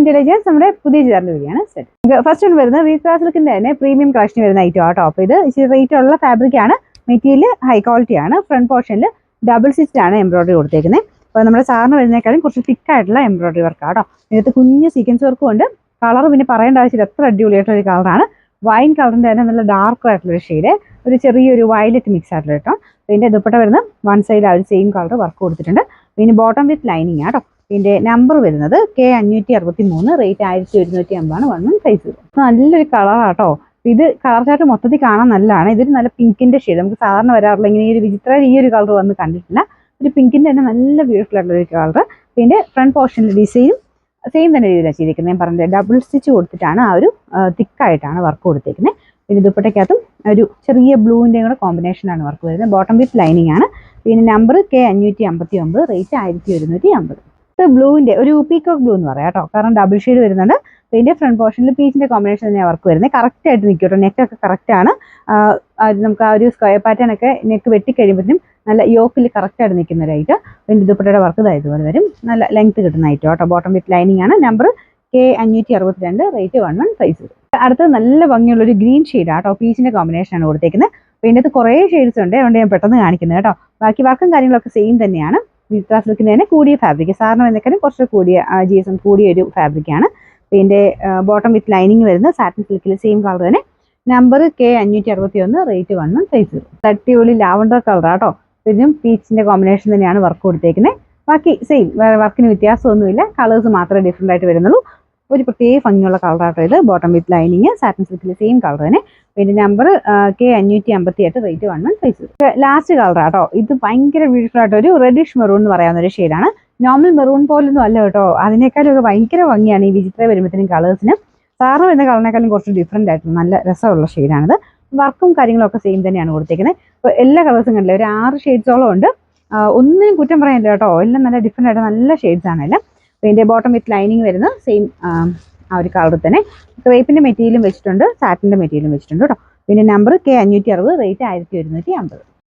Intelligence നമ്മുടെ പുതിയ ചേർന്ന വീഡിയോ ആണ്. ഫസ്റ്റ് ഒന്ന് വരുന്നത് റീത്രാ സിൽക്കിന്റെ തന്നെ പ്രീമിയം കളക്ഷൻ വരുന്ന ഐറ്റം ആട്ടോ. അപ്പോൾ ഇത് ഇച്ചിരി റേറ്റ് ഉള്ള ഫാബ്രിക് ആണ്, മെറ്റീരിയൽ ഹൈ ക്വാളിറ്റി ആണ്. ഫ്രണ്ട് പോർഷനിൽ ഡബിൾ സ്റ്റിച്ച് ആണ് എംബ്രോയിഡറി കൊടുത്തേക്കുന്നത്. അപ്പോൾ നമ്മുടെ സാറിന് വരുന്നേക്കാളും കുറച്ച് തിക്ക് ആയിട്ടുള്ള എംബ്രോയിഡറി വർക്ക് ആട്ടോ. ഇതിനകത്ത് കുഞ്ഞ് സീക്വൻസ് വർക്കും ഉണ്ട്. കളർ പിന്നെ പറയേണ്ട ആവശ്യമില്ല, എത്ര അടിപൊളിയായിട്ടുള്ള ഒരു കളറാണ്. വൈൻ കളറിന്റെ തന്നെ നല്ല ഡാർക്ക് ആയിട്ടുള്ള ഒരു ഷെയ്ഡ്, ഒരു ചെറിയൊരു വയലറ്റ് മിക്സ് ആയിട്ടുള്ള കേട്ടോ. പിന്നെ ദുപ്പട്ട വരുന്ന വൺ സൈഡ് ആ ഒരു സെയിം കളർ വർക്ക് കൊടുത്തിട്ടുണ്ട്. പിന്നെ ബോട്ടം വിത്ത് ലൈനിങ് ആട്ടോ. ഇതിന്റെ നമ്പർ വരുന്നത് K563, റേറ്റ് 1150 1150. നല്ലൊരു കളറാട്ടോ. ഇത് കളർ ചാർട്ട് മൊത്തത്തിൽ കാണാൻ നല്ലതാണ്. ഇതൊരു നല്ല പിങ്കിന്റെ ഷെയ്ഡ്, നമുക്ക് സാധാരണ വരാറുള്ള ഇങ്ങനെ ഈ ഒരു വിചിത്ര ഈ ഒരു കളർ വന്ന് കണ്ടിട്ടില്ല. ഒരു പിങ്കിന്റെ തന്നെ നല്ല ബ്യൂട്ടിഫുൾ ആയിട്ടുള്ള ഒരു കളർ. പിന്നെ ഫ്രണ്ട് പോർഷനിൽ ഡിസൈനും സെയിം തന്നെ രീതിയിലാണ് ചെയ്തിരിക്കുന്നത്. ഞാൻ പറഞ്ഞത് ഡബിൾ സ്റ്റിച്ച് കൊടുത്തിട്ടാണ് ആ ഒരു തിക്കായിട്ടാണ് വർക്ക് കൊടുത്തിരിക്കുന്നത്. പിന്നെ ദുപ്പട്ടയ്ക്കകത്തും ഒരു ചെറിയ ബ്ലൂവിൻ്റെയും കൂടെ കോമ്പിനേഷനാണ് വർക്ക് വരുന്നത്. ബോട്ടം വിത്ത് ലൈനിങ് ആണ്. പിന്നെ നമ്പർ K559, റേറ്റ് 1150. ബ്ലൂവിന്റെ ഒരു പീകോക്ക് ബ്ലൂ എന്ന് പറയാം കേട്ടോ, കാരണം ഡബിൾ ഷെയ്ഡ് വരുന്നുണ്ട്. പിന്നെ ഫ്രണ്ട് പോർഷനിൽ പീച്ചിന്റെ കോമ്പിനേഷൻ തന്നെയാണ് വർക്ക് വരുന്നത്. കറക്റ്റ് ആയിട്ട് നിൽക്കും കേട്ടോ, നെക്കൊക്കെ കറക്റ്റ് ആണ്. നമുക്ക് ആ ഒരു സ്ക്വയർ പാറ്റേൺ ഒക്കെ നെക്ക് വെട്ടിക്കഴിയുമ്പോഴത്തേനും നല്ല യോക്കിൽ കറക്റ്റ് ആയിട്ട് നിൽക്കുന്ന ഒരു ഐറ്റം. പിന്നെ ദുപ്പട്ടയുടെ വർക്ക് ഇതുപോലെ വരും, നല്ല ലെങ്ത് കിട്ടുന്ന ഐറ്റം കേട്ടോ. ബോട്ടം വിത്ത് ലൈനിങ് ആണ്. Number K562, rate 1150. അടുത്തത് നല്ല ഭംഗിയുള്ള ഒരു ഗ്രീൻ ഷെയ്ഡ് ആട്ടോ, പീച്ചിന്റെ കോമ്പിനേഷൻ ആണ് കൊടുത്തേക്കുന്നത്. പിന്നെ ഇത് കുറേ ഷെയ്ഡ്സ് ഉണ്ട്, അതുകൊണ്ട് ഞാൻ പെട്ടെന്ന് കാണിക്കുന്നത് കേട്ടോ. ബാക്കി വർക്കും കാര്യങ്ങളൊക്കെ സെയിം തന്നെയാണ്. റീത്രാ സിൽക്കിന് തന്നെ കൂടിയ ഫാബ്രിക്, സാറിന് എന്നൊക്കെ കുറച്ച് കൂടിയ GSM കൂടിയ ഒരു ഫാബ്രിക്കാണ്. പിന്നെ ബോട്ടം വിത്ത് ലൈനിങ് വരുന്ന സാറ്റിൻ സിൽക്കിൽ സെയിം കളർ തന്നെ. Number K561, rate 1150. അടിപൊളി ലാവണ്ടർ കളർ ആട്ടോ. ഇതിനും പീച്ചിന്റെ കോമ്പിനേഷൻ തന്നെയാണ് വർക്ക് കൊടുത്തേക്കുന്നത്. ബാക്കി സെയിം, വർക്കിന് വ്യത്യാസമൊന്നുമില്ല, കളേഴ്സ് മാത്രമേ ഡിഫറെൻ്റ് ആയിട്ട് വരുന്നുള്ളൂ. ഒരു പ്രത്യേക ഭംഗിയുള്ള കളറാട്ടോ ഇത്. ബോട്ടം വിത്ത് ലൈനിങ് സാറ്റിൻ സിൽക്കിൽ സെയിം കളർ തന്നെ. പിന്നെ നമ്പർ K558, റേറ്റ് 1150. ലാസ്റ്റ് കളറാട്ടോ. ഇത് ഭയങ്കര ബ്യൂട്ടിഫുൾ ആയിട്ട് ഒരു റെഡിഷ് മെറൂൺ എന്ന് പറയാവുന്ന ഒരു ഷെയ്ഡാണ്. നോർമൽ മെറൂൺ പോലൊന്നും അല്ല കേട്ടോ, അതിനേക്കാളും ഒക്കെ ഭയങ്കര ഭംഗിയാണ് ഈ വിചിത്ര വരുമ്പോഴത്തേനും കളേഴ്സിന്. സാറിന് വരുന്ന കളറിനേക്കാളും കുറച്ച് ഡിഫറെൻ്റ് ആയിട്ടുള്ള നല്ല രസമുള്ള ഷെയ്ഡാണിത്. വർക്കും കാര്യങ്ങളൊക്കെ സെയിം തന്നെയാണ് കൊടുത്തേക്കുന്നത്. അപ്പോൾ എല്ലാ കളേഴ്സും കണ്ടില്ല, ഒരു 6 ഷെയ്ഡ്സോളം ഉണ്ട്. ഒന്നിനും കുറ്റം പറയാനില്ല കേട്ടോ, എല്ലാം നല്ല ഡിഫറെൻ്റ് ആയിട്ട് നല്ല ഷെയ്ഡ്സ് ആണ് എല്ലാം. പിന്നെ ബോട്ടം വിത്ത് ലൈനിങ് വരുന്ന സെയിം ആ ഒരു കളർ തന്നെ. ക്രേപ്പിന്റെ മെറ്റീരിയലും വെച്ചിട്ടുണ്ട്, സാറ്റിന്റെ മെറ്റീരിയലും വെച്ചിട്ടുണ്ട് കേട്ടോ. പിന്നെ നമ്പർ K560, റേറ്റ് 1150.